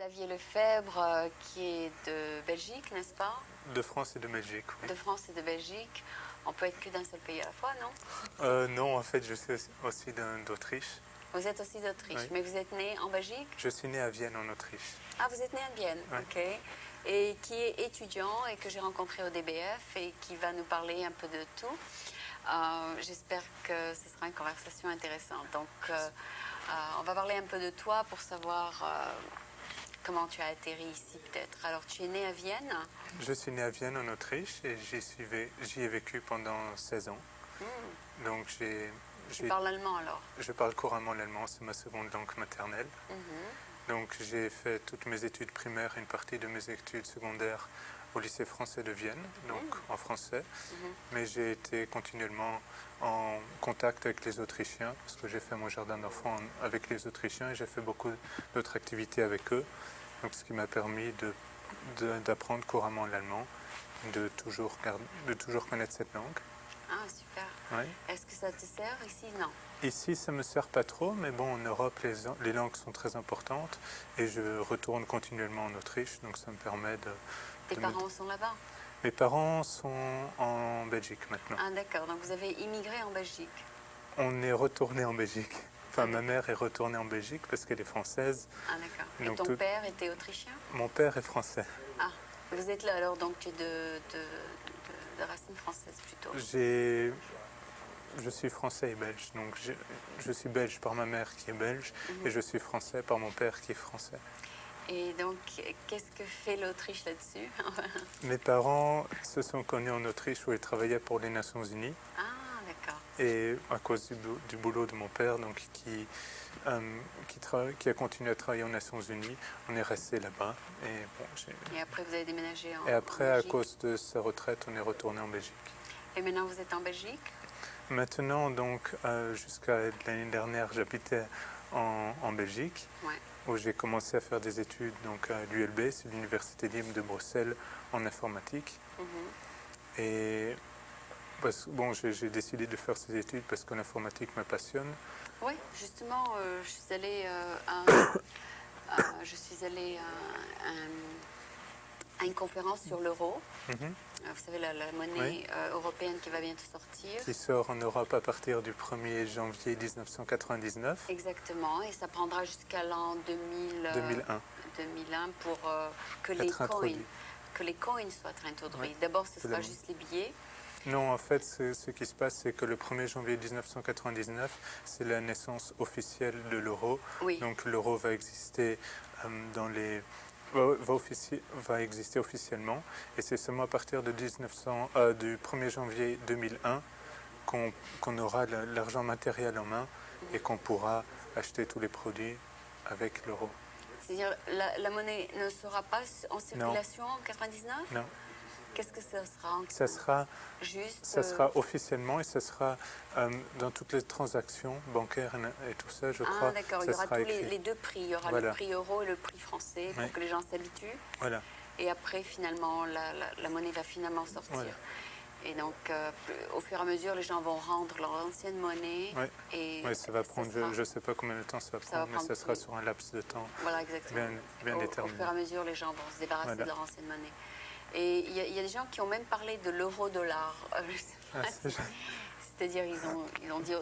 Xavier Lefebvre, qui est de Belgique, n'est-ce pas? De France et de Belgique, oui. De France et de Belgique. On peut être que d'un seul pays à la fois, non? Non, en fait, je suis aussi d'Autriche. Vous êtes aussi d'Autriche, Oui. mais vous êtes né en Belgique? Je suis né à Vienne, en Autriche. Ah, vous êtes né à Vienne, Oui. ok. Et qui est étudiant et que j'ai rencontré au DBF et qui va nous parler un peu de tout. J'espère que ce sera une conversation intéressante. Donc, on va parler un peu de toi pour savoir comment tu as atterri ici, peut-être. Alors, tu es né à Vienne? Je suis né à Vienne, en Autriche, et j'y ai vécu pendant 16 ans. Donc, Tu parles allemand, alors? Je parle couramment l'allemand, c'est ma seconde langue maternelle. Donc, j'ai fait toutes mes études primaires et une partie de mes études secondaires au lycée français de Vienne, donc en français. Mais j'ai été continuellement en contact avec les Autrichiens, parce que j'ai fait mon jardin d'enfants avec les Autrichiens et j'ai fait beaucoup d'autres activités avec eux. Donc, ce qui m'a permis d'apprendre couramment l'allemand, de toujours connaître cette langue. Ah, super. Ouais. Est-ce que ça te sert ici? Non. Ici, ça ne me sert pas trop, mais bon, en Europe, les langues sont très importantes et je retourne continuellement en Autriche, donc ça me permet de... Tes parents sont là-bas? Mes parents sont en Belgique maintenant. Ah, d'accord. Donc, vous avez immigré en Belgique? On est retourné en Belgique. Enfin, Ah, ma mère est retournée en Belgique parce qu'elle est française. Ah, d'accord. Et Donc, ton père était autrichien? Mon père est français. Ah, vous êtes là alors, donc tu es de racines françaises plutôt. Je suis français et belge, donc je suis belge par ma mère qui est belge et je suis français par mon père qui est français. Et donc, qu'est-ce que fait l'Autriche là-dessus? Mes parents se sont connus en Autriche où ils travaillaient pour les Nations Unies. Ah, d'accord. Et à cause du boulot de mon père, donc, qui a continué à travailler aux Nations Unies, on est resté là-bas. Et après, vous avez déménagé en Et après, Belgique? à cause de sa retraite, on est retourné en Belgique. Et maintenant, vous êtes en Belgique? Maintenant, donc, jusqu'à l'année dernière, j'habitais en Belgique, Ouais. où j'ai commencé à faire des études donc, à l'ULB, c'est l'Université libre de Bruxelles, en informatique. Et bon, j'ai décidé de faire ces études parce que l'informatique me passionne. Oui, justement, je suis allée à une conférence sur l'euro. Vous savez, la monnaie européenne qui va bientôt sortir. Qui sort en Europe à partir du 1er janvier 1999. Exactement, et ça prendra jusqu'à l'an 2001 pour que les coins soient introduits. Oui, D'abord, ce sera juste les billets. Non, en fait, ce qui se passe, c'est que le 1er janvier 1999, c'est la naissance officielle de l'euro. Oui. Donc l'euro va exister va exister officiellement. Et c'est seulement à partir de du 1er janvier 2001 qu'on aura l'argent matériel en main et qu'on pourra acheter tous les produits avec l'euro. C'est-à-dire la monnaie ne sera pas en circulation en 99? Non. Qu'est-ce que ça sera? Ça sera officiellement et ça sera dans toutes les transactions bancaires et tout ça, je crois. Ah, d'accord, il y aura tous les deux prix. Il y aura le prix euro et le prix français pour que les gens s'habituent. Voilà. Et après, finalement, la monnaie va finalement sortir. Voilà. Et donc, au fur et à mesure, les gens vont rendre leur ancienne monnaie. Oui, ça va prendre, je ne sais pas combien de temps ça va prendre, mais ça sera sur un laps de temps bien déterminé. Au fur et à mesure, les gens vont se débarrasser de leur ancienne monnaie. Et il y a des gens qui ont même parlé de l'euro-dollar. C'est-à-dire, ils ont dit,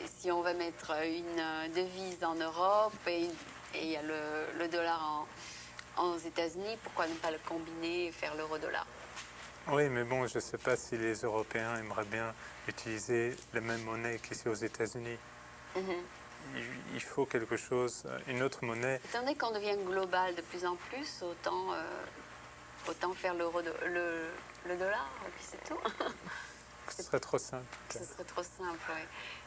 si on va mettre une devise en Europe et il y a le dollar aux États-Unis, pourquoi ne pas le combiner et faire l'euro-dollar? Oui, mais bon, je ne sais pas si les Européens aimeraient bien utiliser la même monnaie qu'ici aux États-Unis. Il faut quelque chose, une autre monnaie. Étant donné qu'on devient global de plus en plus, autant faire le dollar, et puis c'est tout. Ce serait trop simple. Ce serait trop simple, oui.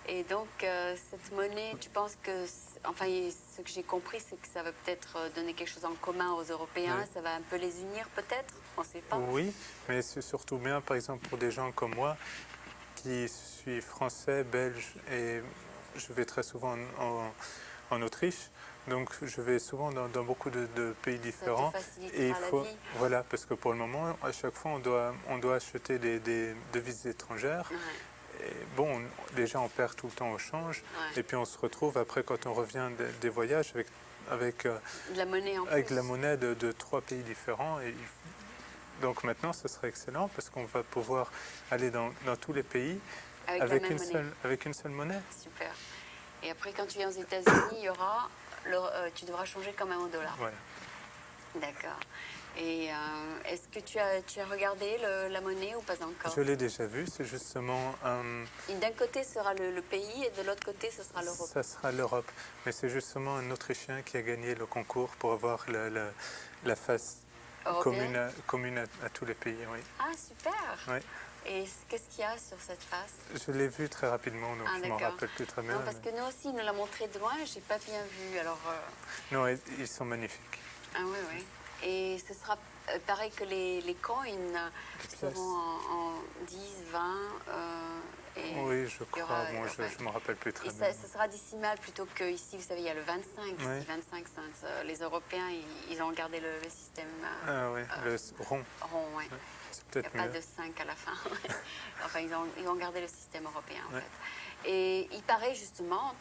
Et donc, cette monnaie, tu penses que... Enfin, ce que j'ai compris, c'est que ça va peut-être donner quelque chose en commun aux Européens. Oui. Ça va un peu les unir, peut-être? On ne sait pas. Oui, mais c'est surtout bien, par exemple, pour des gens comme moi, qui suis français, belge, et je vais très souvent en Autriche. Donc, je vais souvent dans beaucoup de pays différents. Et il faut, la vie. Voilà, parce que pour le moment, à chaque fois, on doit acheter des devises étrangères. Ouais. Et bon, déjà, on perd tout le temps au change. Ouais. Et puis, on se retrouve après, quand on revient des voyages, avec avec, De la monnaie en avec plus. la monnaie de 3 pays différents. Donc maintenant, ce serait excellent parce qu'on va pouvoir aller dans tous les pays Avec la même monnaie. avec une seule monnaie. Super. Et après, quand tu viens aux États-Unis, il y aura tu devras changer quand même au dollar. Voilà. D'accord. Et est-ce que tu as regardé la monnaie ou pas encore? Je l'ai déjà vu, c'est justement Et d'un côté sera le pays et de l'autre côté ce sera l'Europe. ça sera l'Europe. Mais c'est justement un Autrichien qui a gagné le concours pour avoir la face Européenne? commune à tous les pays. Oui. Ah, super! Oui. Et qu'est-ce qu'il y a sur cette face? Je l'ai vu très rapidement, donc Ah, je ne m'en d'accord. rappelle plus très bien. Non, parce que nous aussi, il nous l'a montré de loin, j'ai pas bien vu. Alors, Non, ils sont magnifiques. ah oui, oui. Et ce sera pareil que les coins seront en 10, 20. Et Oui, je il y aura, crois. Bon, je ne me rappelle plus très et bien. ce sera décimal plutôt qu'ici, vous savez, il y a le 25. Oui. Ici, 25 cents. Les Européens, ils ont gardé le système Ah oui, le rond. rond. Ouais. C'est Il n'y a peut-être pas mieux. de 5 à la fin. Enfin, ils ont gardé le système européen, en Ouais. fait. Et il paraît justement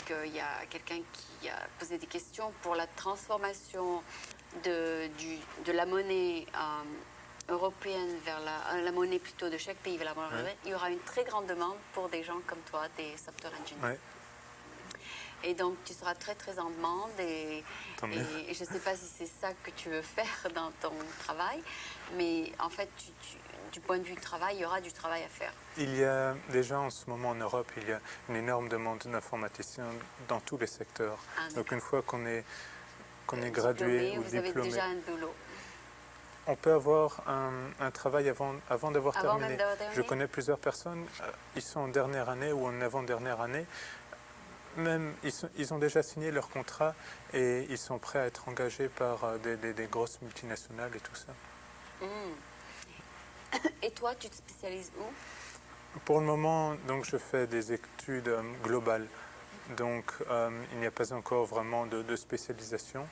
qu'il y a quelqu'un qui a posé des questions pour la transformation de la monnaie européenne vers la monnaie plutôt de chaque pays vers la monnaie européenne. Il y aura une très grande demande pour des gens comme toi, des software engineers. Ouais. Et donc, tu seras très, très en demande Tant mieux. et je ne sais pas si c'est ça que tu veux faire dans ton travail, mais en fait, du point de vue du travail, il y aura du travail à faire. Il y a déjà en ce moment en Europe, il y a une énorme demande d'informaticiens dans tous les secteurs. Ah, Donc une fois qu'on est diplômé, gradué ou vous avez diplômé, déjà un boulot. on peut avoir un travail avant d'avoir Avant terminé. même d'avoir terminé? Je connais plusieurs personnes, ils sont en dernière année ou en avant-dernière année. Même, ils ont déjà signé leur contrat et ils sont prêts à être engagés par des grosses multinationales et tout ça. Et toi, tu te spécialises où? Pour le moment, donc, je fais des études globales. Donc, il n'y a pas encore vraiment de spécialisation.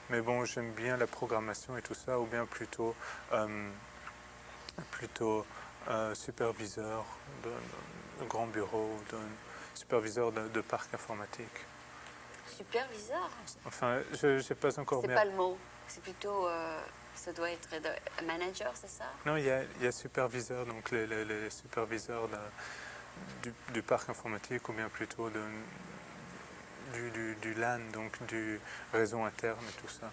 Mais bon, j'aime bien la programmation et tout ça, ou bien plutôt superviseur de grand bureau, superviseur de parc informatique. Superviseur? Enfin, je n'ai pas encore... C'est pas le mot. C'est plutôt... ça doit être manager, c'est ça? Non, il y a superviseur, donc les superviseurs du parc informatique, ou bien plutôt du LAN, donc du réseau interne et tout ça.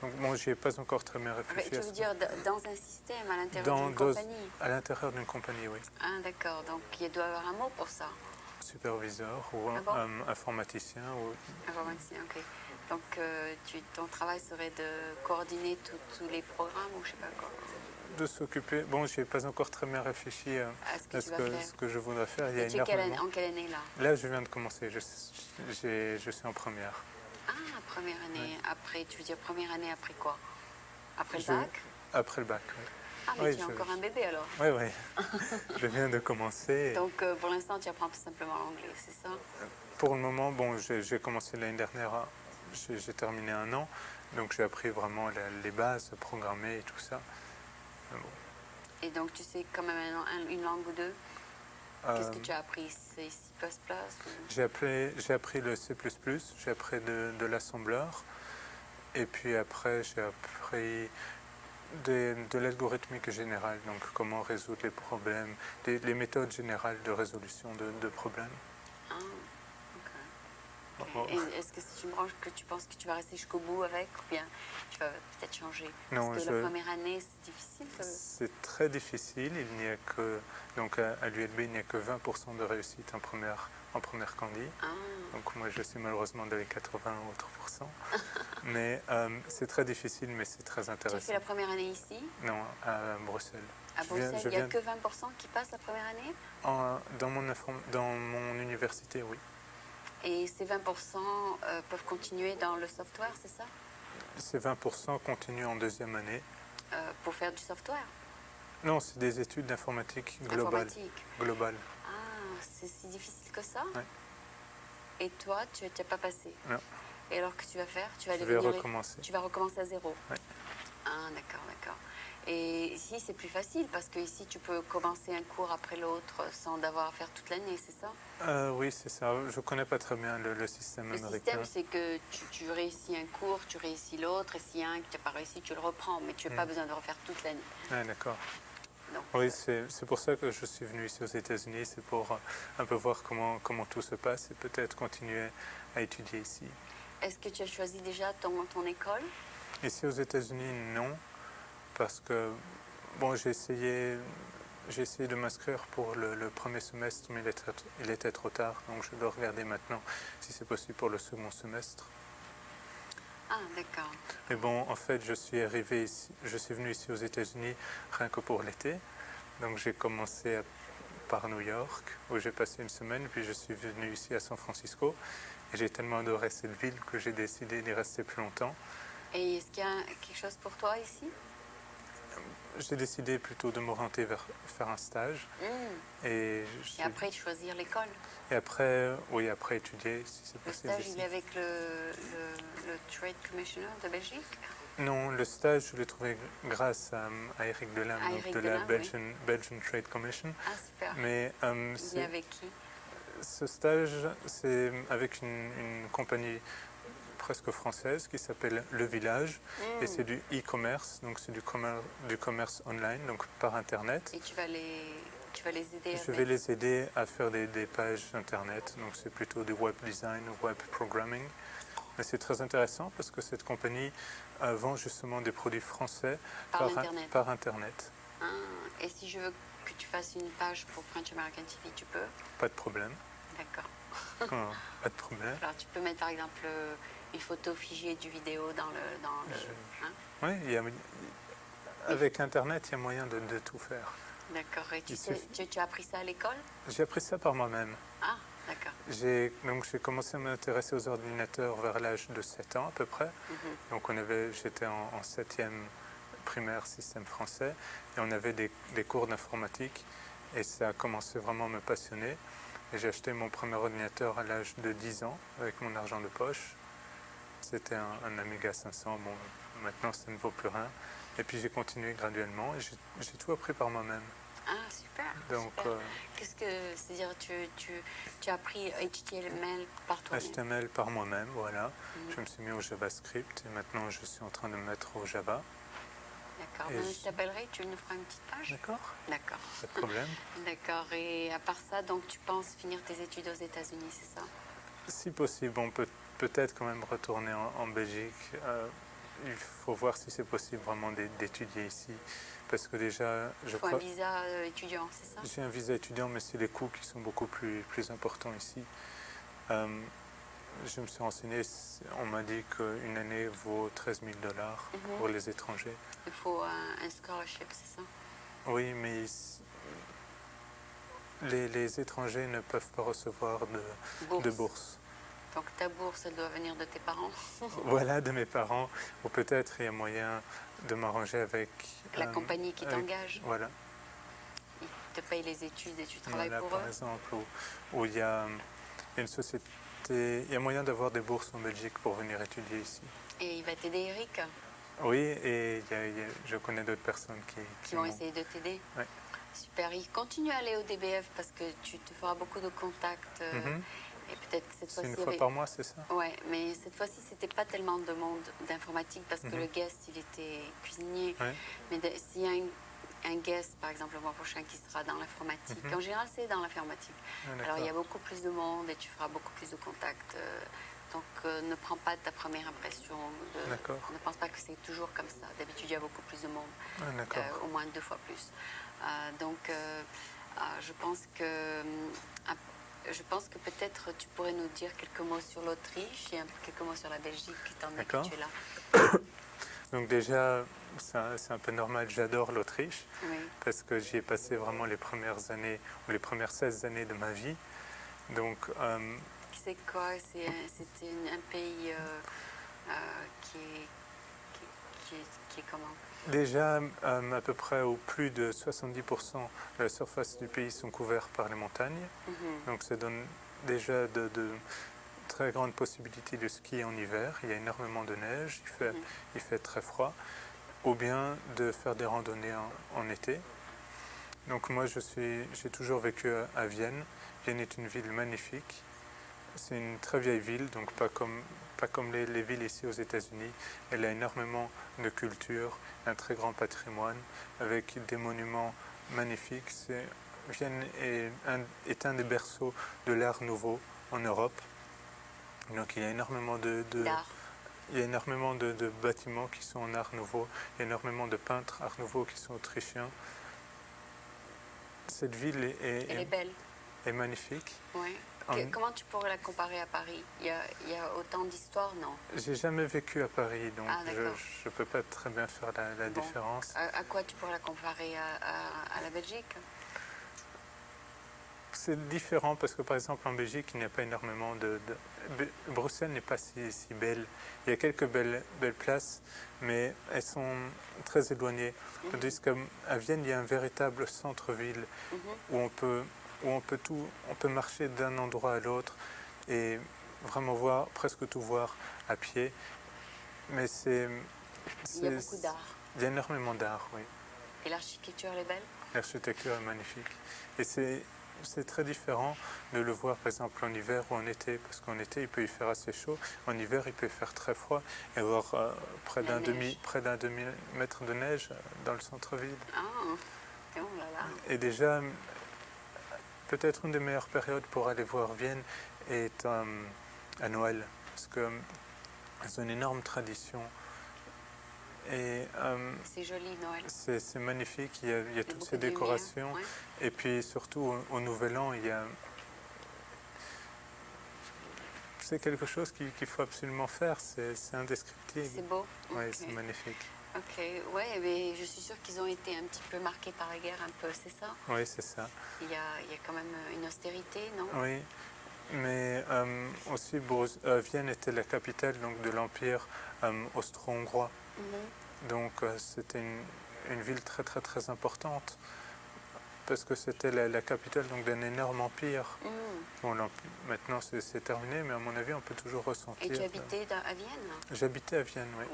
Donc bon, j'y ai pas encore très bien réfléchi. Tu veux dire dans un système, à l'intérieur d'une compagnie? À l'intérieur d'une compagnie, oui. Ah, d'accord. Donc, il doit y avoir un mot pour ça. Superviseur ou informaticien. Ou... Informaticien, ok. Donc, ton travail serait de coordonner tous les programmes ou je sais pas quoi? De s'occuper. Bon, je n'ai pas encore très bien réfléchi à ce que je voudrais faire. Et tu es en quelle année là? Là, je viens de commencer. Je suis en première. Ah, première année. Ouais. Après, tu veux dire première année après quoi? Après le bac? Après le bac, oui. Ah, mais tu es encore un bébé alors? Oui, oui. Je viens de commencer. Donc, pour l'instant, tu apprends tout simplement l'anglais, c'est ça? Pour le moment, bon, j'ai commencé l'année dernière. J'ai terminé 1 an. Donc, j'ai appris vraiment les bases, programmer et tout ça. Bon. Et donc, tu sais quand même une langue ou deux? Qu'est-ce que tu as appris? C'est C++? J'ai appris le C++, j'ai appris de l'assembleur. Et puis après, j'ai appris de l'algorithmique générale, donc comment résoudre les problèmes, les méthodes générales de résolution de problèmes. Ah, ok. Et est-ce que c'est une branche que tu penses que tu vas rester jusqu'au bout avec, ou bien tu vas peut-être changer? Non, parce que la première année, c'est difficile. C'est très difficile. Il n'y a que, donc à l'ULB, il n'y a que 20% de réussite en première candie. Ah. Donc moi, je suis malheureusement dans les 80 autres pourcents. Mais c'est très difficile, mais c'est très intéressant. Tu as fait la première année ici? Non, à Bruxelles. À Bruxelles, il n'y a que 20% qui passent la première année? Dans mon université, oui. Et ces 20% peuvent continuer dans le software, c'est ça? Ces 20% continuent en deuxième année. Pour faire du software? Non, c'est des études d'informatique globale. Ah, c'est si difficile que ça? Oui. Et toi, tu n'as pas passé? Non. Et alors, que tu vas faire? Je vais recommencer. Tu vas recommencer à zéro? Oui. Ah, d'accord, d'accord. Et ici, c'est plus facile parce que ici, tu peux commencer un cours après l'autre sans devoir faire toute l'année, c'est ça? Oui, c'est ça. Je ne connais pas très bien le système Le américain. système, c'est que tu réussis un cours, tu réussis l'autre, et s'il y a un que tu n'as pas réussi, tu le reprends, mais tu n'as pas besoin de refaire toute l'année. Ah, d'accord. Donc, Oui, c'est pour ça que je suis venu ici aux États-Unis, c'est pour un peu voir comment tout se passe et peut-être continuer à étudier ici. est-ce que tu as choisi déjà ton école? Ici aux États-Unis, non, parce que bon, j'ai essayé de m'inscrire pour le premier semestre, mais il était trop tard, donc je dois regarder maintenant si c'est possible pour le second semestre. Ah, d'accord. Mais bon, en fait, je suis venu ici aux États-Unis rien que pour l'été. Donc j'ai commencé par New York, où j'ai passé une semaine, puis je suis venu ici à San Francisco. Et j'ai tellement adoré cette ville que j'ai décidé d'y rester plus longtemps. Et est-ce qu'il y a quelque chose pour toi ici? J'ai décidé plutôt de m'orienter vers faire un stage. Et après, de choisir l'école. Et après, oui, après étudier, si c'est Le possible. stage, il est avec le Trade Commissioner de Belgique? Non, le stage, je l'ai trouvé grâce à Eric Delam, À donc Eric de la Delam, oui. Belgian Trade Commission. Ah, super. Mais Il est avec qui? ce stage, c'est avec une compagnie presque française qui s'appelle Le Village et c'est du e-commerce, donc c'est du commerce online, donc par internet. Et tu vas les aider Je vais les aider à faire des pages internet, donc c'est plutôt du web design ou web programming. Mais c'est très intéressant parce que cette compagnie vend justement des produits français par internet. Ah, et si je veux que tu fasses une page pour French American TV, tu peux? Pas de problème. D'accord. Oh, pas de problème. Alors tu peux mettre par exemple une photo figée du vidéo dans le hein? Oui, avec internet, il y a moyen de tout faire. D'accord. Et tu as appris ça à l'école? J'ai appris ça par moi-même. Ah, d'accord. J'ai commencé à m'intéresser aux ordinateurs vers l'âge de 7 ans à peu près. Donc j'étais en 7e primaire système français et on avait des cours d'informatique et ça a commencé vraiment à me passionner. Et j'ai acheté mon premier ordinateur à l'âge de 10 ans avec mon argent de poche. C'était un Amiga 500, bon maintenant ça ne vaut plus rien. Et puis j'ai continué graduellement et j'ai tout appris par moi-même. Ah, super. Donc, super. Qu'est-ce que c'est-à-dire tu as appris HTML par toi-même? HTML par moi-même, voilà. Je me suis mis au JavaScript et maintenant je suis en train de me mettre au Java. D'accord. Je t'appellerai, tu nous feras une petite page? D'accord. D'accord. Pas de problème. D'accord. Et à part ça, donc tu penses finir tes études aux États-Unis, c'est ça? Si possible, on peut peut-être quand même retourner en Belgique. Il faut voir si c'est possible vraiment d'étudier ici. Parce que déjà, il faut un visa étudiant, c'est ça? J'ai un visa étudiant, mais c'est les coûts qui sont beaucoup plus importants ici. Je me suis renseigné, on m'a dit qu'une année vaut 13 000 $ pour les étrangers. Il faut un scholarship, c'est ça? Oui, mais les étrangers ne peuvent pas recevoir de bourse. Donc ta bourse, elle doit venir de tes parents? Voilà, de mes parents. Ou peut-être il y a moyen de m'arranger avec... La compagnie qui t'engage? Voilà. Ils te payent les études et tu travailles pour par eux? exemple, où il y a une société... Il y a moyen d'avoir des bourses en Belgique pour venir étudier ici. Et il va t'aider, Eric? Oui, et je connais d'autres personnes qui vont essayer de t'aider? Oui. Super. Il continue à aller au DBF parce que tu te feras beaucoup de contacts. Et peut-être que cette fois-ci... C'est une fois par mois, c'est ça? Oui, mais cette fois-ci, c'était pas tellement de monde d'informatique parce que le guest, il était cuisinier. Mais s'il y a un guest, par exemple, le mois prochain, qui sera dans l'informatique, en général, c'est dans l'informatique. Alors, il y a beaucoup plus de monde et tu feras beaucoup plus de contacts. Donc, ne prends pas ta première impression. Ne pense pas que c'est toujours comme ça. D'habitude, il y a beaucoup plus de monde. Au moins 2 fois plus. Donc, je pense que peut-être tu pourrais nous dire quelques mots sur l'Autriche et quelques mots sur la Belgique, étant donné que tu es là. Donc déjà, c'est un peu normal, j'adore l'Autriche, parce que j'y ai passé vraiment les premières années, ou les premières 16 années de ma vie. Donc, c'est quoi? C'était un pays qui est comment? Déjà, à peu près plus de 70% de la surface du pays sont couverts par les montagnes. Donc ça donne déjà de très grandes possibilités de ski en hiver. Il y a énormément de neige, il fait très froid. ou bien de faire des randonnées en été. Donc moi j'ai toujours vécu à Vienne. Vienne est une ville magnifique. C'est une très vieille ville, donc pas comme les villes ici aux États-Unis. Elle a énormément de culture, un très grand patrimoine, avec des monuments magnifiques. Vienne est un des berceaux de l'art nouveau en Europe. Donc il y a énormément il y a énormément de bâtiments qui sont en art nouveau, il y a énormément de peintres art nouveau qui sont autrichiens. Cette ville Elle est belle. est magnifique. Ouais. Comment tu pourrais la comparer à Paris? Il y a autant d'histoires, non? J'ai jamais vécu à Paris, donc Ah, je ne peux pas très bien faire la bon. différence. À quoi tu pourrais la comparer à la Belgique? C'est différent parce que par exemple en Belgique, il n'y a pas énormément Bruxelles n'est pas si belle. Il y a quelques belles places, mais elles sont très éloignées. Tandis qu'à Vienne, il y a un véritable centre-ville où on peut marcher d'un endroit à l'autre et vraiment presque tout voir à pied. Mais il y a beaucoup d'art. Il y a énormément d'art, oui. Et l'architecture, elle est belle? L'architecture est magnifique. Et c'est très différent de le voir par exemple en hiver ou en été, parce qu'en été il peut y faire assez chaud, en hiver il peut faire très froid et avoir près d'un demi-mètre de neige dans le centre-ville. Ah, oh là là. Et déjà, peut-être une des meilleures périodes pour aller voir Vienne est à Noël, parce qu'ils ont une énorme tradition. Et c'est joli Noël. C'est magnifique, il y a toutes ces décorations. Ouais. Et puis surtout au Nouvel An, c'est quelque chose qu'il faut absolument faire, c'est indescriptible. C'est beau. Oui, okay. C'est magnifique. Ok, ouais, mais je suis sûre qu'ils ont été un petit peu marqués par la guerre, un peu, c'est ça? Oui, c'est ça. Il y a quand même une austérité, non? Oui, mais aussi Vienne était la capitale donc, de l'Empire austro-hongrois. Donc c'était une ville très très très importante parce que c'était la capitale d'un énorme empire. Bon, maintenant c'est terminé, mais à mon avis on peut toujours ressentir. Et tu habitais à Vienne? J'habitais à Vienne, oui.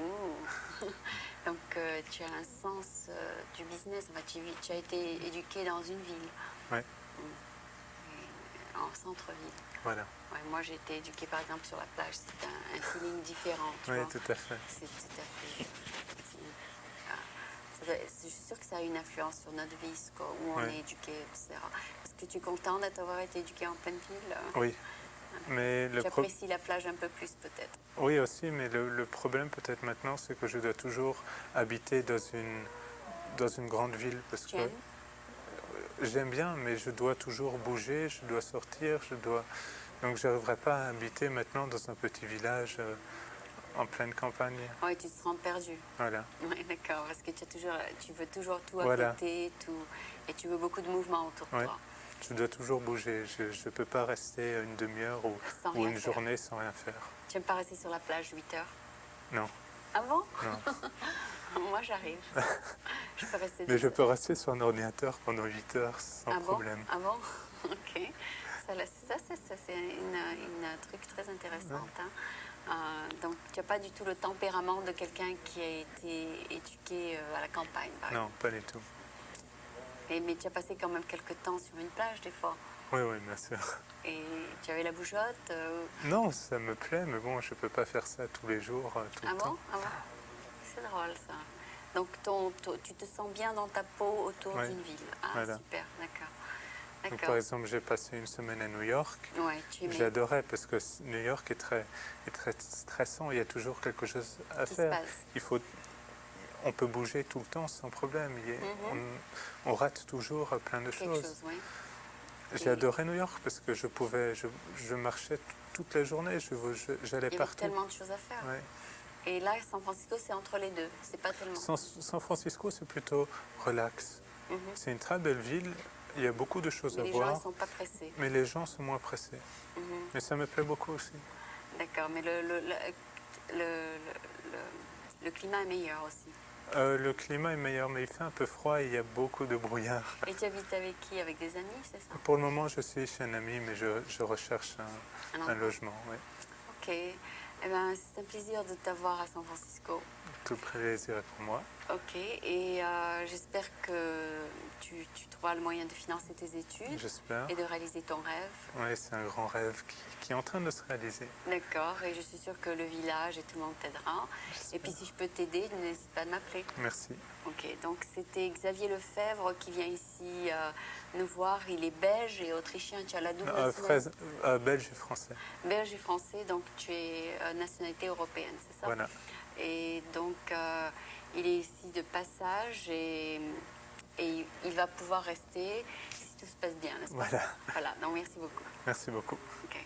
Donc tu as un sens du business, enfin, tu as été éduqué dans une ville. Oui. En centre-ville. Voilà. Ouais, moi j'ai été éduquée par exemple sur la plage, c'est un feeling différent. Oui, tout à fait. C'est tout à fait. Je suis sûre que ça a une influence sur notre vie, où on est éduqué, etc. Est-ce que tu es content d'avoir été éduqué en pleine ville? Oui. Mais tu apprécies la plage un peu plus peut-être? Oui aussi, mais le problème peut-être maintenant, c'est que je dois toujours habiter dans une grande ville. Parce que j'aime bien, mais je dois toujours bouger, je dois sortir, donc je n'arriverai pas à habiter maintenant dans un petit village en pleine campagne. Oui, tu te sens perdu. Voilà. Oui, d'accord, parce que tu veux toujours tout à côté, et tu veux beaucoup de mouvement autour de toi. Je dois toujours bouger, je ne peux pas rester une demi-heure ou une journée sans rien faire. Tu n'aimes pas rester sur la plage 8 heures? Non. Ah bon? Non. Moi j'arrive. Je peux rester. Mais je peux rester sur un ordinateur pendant 8 heures sans problème. Ah bon? Ok. Ça c'est une truc très intéressante. Donc tu n'as pas du tout le tempérament de quelqu'un qui a été éduqué à la campagne, par exemple. Non, pas du tout. Mais tu as passé quand même quelques temps sur une plage des fois. Oui, bien sûr. Et tu avais la bougeotte? Non, ça me plaît, mais bon, je ne peux pas faire ça tous les jours, tout le temps. Ah bon? C'est drôle ça. Donc tu te sens bien dans ta peau autour d'une ville. Ah, voilà. Super, d'accord. Donc, par exemple, j'ai passé une semaine à New York. Ouais, j'adorais parce que New York est très stressant, il y a toujours quelque chose à faire. On peut bouger tout le temps sans problème. On rate toujours plein de choses. Oui. J'ai adoré New York parce que je marchais toute la journée, j'allais partout. Il y avait tellement de choses à faire. Ouais. Et là, San Francisco, c'est entre les deux. C'est pas tellement. San Francisco, c'est plutôt relax. C'est une très belle ville. Il y a beaucoup de choses à voir. Les gens ne sont pas pressés. Mais les gens sont moins pressés. Mais ça me plaît beaucoup aussi. D'accord, mais le climat est meilleur aussi. Le climat est meilleur, mais il fait un peu froid et il y a beaucoup de brouillard. Et tu habites avec qui? Avec des amis, c'est ça? Pour le moment, je suis chez un ami, mais je recherche un logement. Oui. Ok. Eh ben, c'est un plaisir de t'avoir à San Francisco. tout plaisir est pour moi. Ok, et j'espère que tu trouveras le moyen de financer tes études J'espère. et de réaliser ton rêve. Oui, c'est un grand rêve qui est en train de se réaliser. D'accord, et je suis sûre que le village et tout le monde t'aidera. Et puis si je peux t'aider, n'hésite pas à m'appeler. Merci. Ok, donc c'était Xavier Lefebvre qui vient ici nous voir. Il est belge et autrichien, tu as la double nationalité. Belge et français. Belge et français, donc tu es nationalité européenne, c'est ça? Voilà. Et donc il est ici de passage et il va pouvoir rester si tout se passe bien, n'est-ce pas? Voilà. Voilà, donc merci beaucoup. Merci beaucoup. Ok.